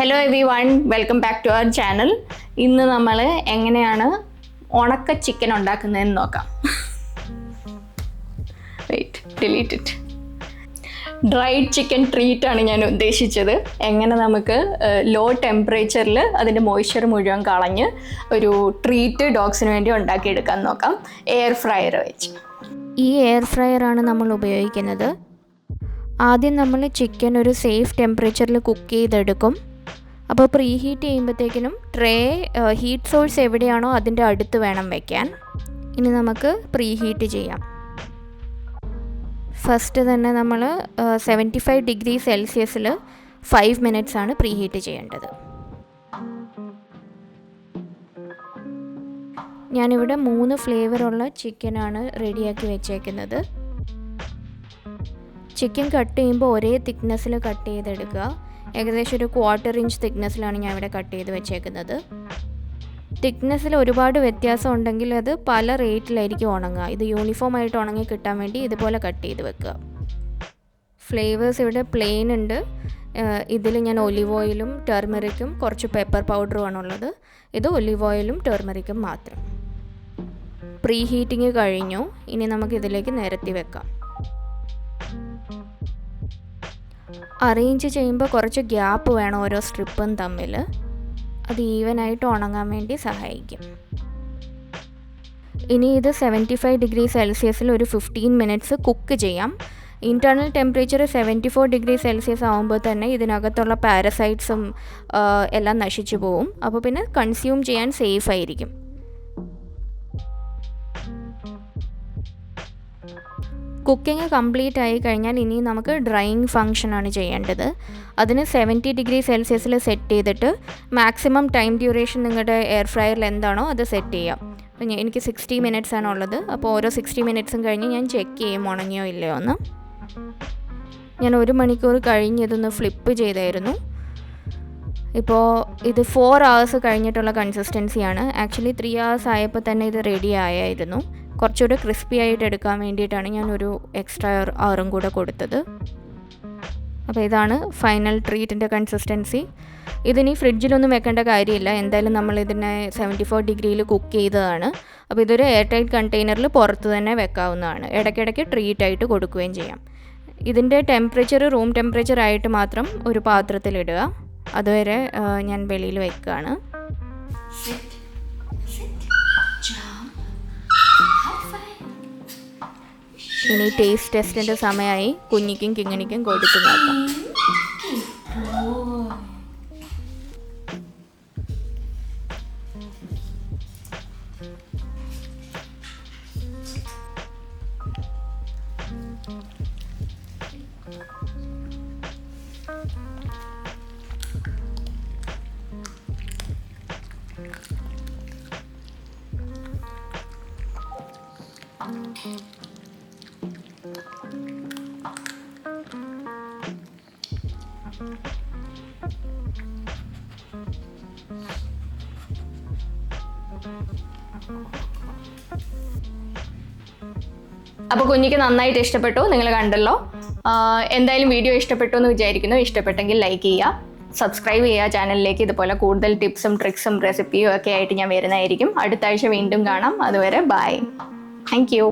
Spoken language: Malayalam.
Hello everyone, welcome back to our channel. ഇന്ന് നമ്മൾ എങ്ങനെയാണ് ഉണക്ക ചിക്കൻ ഉണ്ടാക്കുന്നതെന്ന് നോക്കാം. Wait, delete it. Dried chicken treat ആണ് ഞാൻ ഉദ്ദേശിച്ചത്. എങ്ങനെ നമുക്ക് ലോ ടെമ്പറേച്ചറിൽ അതിൻ്റെ മോയ്സ്ചർ മുഴുവൻ കളഞ്ഞ് ഒരു ട്രീറ്റ് ഡോഗ്സിന് വേണ്ടി ഉണ്ടാക്കിയെടുക്കാൻ നോക്കാം, എയർ ഫ്രയർ വെച്ച്. ഈ എയർ ഫ്രയറാണ് നമ്മൾ ഉപയോഗിക്കുന്നത്. ആദ്യം നമ്മൾ ചിക്കൻ ഒരു സേഫ് ടെമ്പറേച്ചറിൽ കുക്ക് ചെയ്തെടുക്കും. അപ്പോൾ പ്രീ ഹീറ്റ് ചെയ്യുമ്പോഴത്തേക്കിനും ട്രേ ഹീറ്റ് സോഴ്സ് എവിടെയാണോ അതിൻ്റെ അടുത്ത് വേണം വയ്ക്കാൻ. ഇനി നമുക്ക് പ്രീ ഹീറ്റ് ചെയ്യാം. ഫസ്റ്റ് തന്നെ നമ്മൾ 75 ഡിഗ്രി സെൽഷ്യസിൽ 5 മിനിറ്റ്സ് ആണ് പ്രീ ഹീറ്റ് ചെയ്യേണ്ടത്. ഞാനിവിടെ 3 ഫ്ലേവറുള്ള ചിക്കനാണ് റെഡിയാക്കി വെച്ചേക്കുന്നത്. ചിക്കൻ കട്ട് ചെയ്യുമ്പോൾ ഒരേ തിക്നെസ്സിൽ കട്ട് ചെയ്തെടുക്കുക. ഏകദേശം ഒരു 1/4 ഇഞ്ച് തിക്നെസ്സിലാണ് ഞാൻ ഇവിടെ കട്ട് ചെയ്ത് വെച്ചേക്കുന്നത്. തിക്നെസ്സിൽ ഒരുപാട് വ്യത്യാസം ഉണ്ടെങ്കിൽ അത് പല റേറ്റിലായിരിക്കും ഉണങ്ങുക. ഇത് യൂണിഫോം ആയിട്ട് ഉണങ്ങി കിട്ടാൻ വേണ്ടി ഇതുപോലെ കട്ട് ചെയ്ത് വെക്കുക. ഫ്ലേവേഴ്സ് ഇവിടെ പ്ലെയിൻ ഉണ്ട്. ഇതിൽ ഞാൻ ഒലിവ് ഓയിലും ടർമറിക്കും കുറച്ച് പെപ്പർ പൗഡറുമാണുള്ളത്. ഇത് ഒലിവ് ഓയിലും ടർമറിക്കും മാത്രം. പ്രീ ഹീറ്റിങ് കഴിഞ്ഞു. ഇനി നമുക്കിതിലേക്ക് നിരത്തി വെക്കാം. അറേഞ്ച് ചെയ്യുമ്പോൾ കുറച്ച് ഗ്യാപ്പ് വേണം ഓരോ സ്ട്രിപ്പും തമ്മിൽ. അത് ഈവനായിട്ട് ഉണങ്ങാൻ വേണ്ടി സഹായിക്കും. ഇനി ഇത് 75 ഡിഗ്രി സെൽഷ്യസിൽ ഒരു 15 മിനിറ്റ്സ് കുക്ക് ചെയ്യാം. ഇൻറ്റേർണൽ ടെമ്പറേച്ചർ 74 ഡിഗ്രി സെൽഷ്യസ് ആകുമ്പോൾ തന്നെ ഇതിനകത്തുള്ള പാരസൈറ്റ്സും എല്ലാം നശിച്ചു പോവും. അപ്പോൾ പിന്നെ കൺസ്യൂം ചെയ്യാൻ സേഫ് ആയിരിക്കും. കുക്കിംഗ് കംപ്ലീറ്റ് ആയി കഴിഞ്ഞാൽ ഇനി നമുക്ക് ഡ്രൈയിങ് ഫംഗ്ഷനാണ് ചെയ്യേണ്ടത്. അതിന് 70 ഡിഗ്രി സെൽഷ്യസിൽ സെറ്റ് ചെയ്തിട്ട് മാക്സിമം ടൈം ഡ്യൂറേഷൻ നിങ്ങളുടെ എയർ ഫ്രയറിൽ എന്താണോ അത് സെറ്റ് ചെയ്യാം. അപ്പോൾ എനിക്ക് 60 മിനിറ്റ്സ് ആണ് ഉള്ളത്. അപ്പോൾ ഓരോ 60 മിനിറ്റ്സും കഴിഞ്ഞ് ഞാൻ ചെക്ക് ചെയ്യും ഉണങ്ങിയോ ഇല്ലയോ എന്ന്. ഞാൻ 1 മണിക്കൂർ കഴിഞ്ഞ് ഇതൊന്ന് ഫ്ലിപ്പ് ചെയ്തായിരുന്നു. ഇപ്പോൾ ഇത് 4 hours കഴിഞ്ഞിട്ടുള്ള കൺസിസ്റ്റൻസിയാണ്. ആക്ച്വലി 3 hours ആയപ്പോൾ തന്നെ ഇത് റെഡി ആയായിരുന്നു. കുറച്ചുകൂടെ ക്രിസ്പി ആയിട്ട് എടുക്കാൻ വേണ്ടിയിട്ടാണ് ഞാനൊരു എക്സ്ട്രാ അവറും കൂടെ കൊടുത്തത്. അപ്പോൾ ഇതാണ് ഫൈനൽ ട്രീറ്റിൻ്റെ കൺസിസ്റ്റൻസി. ഇതിനി ഫ്രിഡ്ജിലൊന്നും വെക്കേണ്ട കാര്യമില്ല. എന്തായാലും നമ്മൾ ഇതിനെ 74 ഡിഗ്രിയിൽ കുക്ക് ചെയ്തതാണ്. അപ്പോൾ ഇതൊരു എയർ ടൈറ്റ് കണ്ടെയ്നറിൽ പുറത്ത് തന്നെ വെക്കാവുന്നതാണ്. ഇടയ്ക്കിടയ്ക്ക് ട്രീറ്റായിട്ട് കൊടുക്കുകയും ചെയ്യാം. ഇതിൻ്റെ ടെമ്പറേച്ചർ റൂം ടെമ്പറേച്ചർ ആയിട്ട് മാത്രം ഒരു പാത്രത്തിലിടുക. അതുവരെ ഞാൻ വെളിയിൽ വെക്കുകയാണ്. ഇനി ടേസ്റ്റ് ടെസ്റ്റിൻ്റെ സമയമായി. കുഞ്ഞിക്കും കിങ്ങിണിക്കും കൊടുത്തു നോക്കാം. അപ്പോൾ കുഞ്ഞിക്ക് നന്നായിട്ട് ഇഷ്ടപ്പെട്ടു, നിങ്ങൾ കണ്ടല്ലോ. എന്തായാലും വീഡിയോ ഇഷ്ടപ്പെട്ടു എന്ന് വിചാരിക്കുന്നു. ഇഷ്ടപ്പെട്ടെങ്കിൽ ലൈക്ക് ചെയ്യുക, സബ്സ്ക്രൈബ് ചെയ്യുക ചാനലിലേക്ക്. ഇതുപോലെ കൂടുതൽ ടിപ്സും ട്രിക്സും റെസിപ്പിയും ഒക്കെ ആയിട്ട് ഞാൻ വരുന്നതായിരിക്കും. അടുത്ത ആഴ്ച വീണ്ടും കാണാം. അതുവരെ ബൈ. Thank you.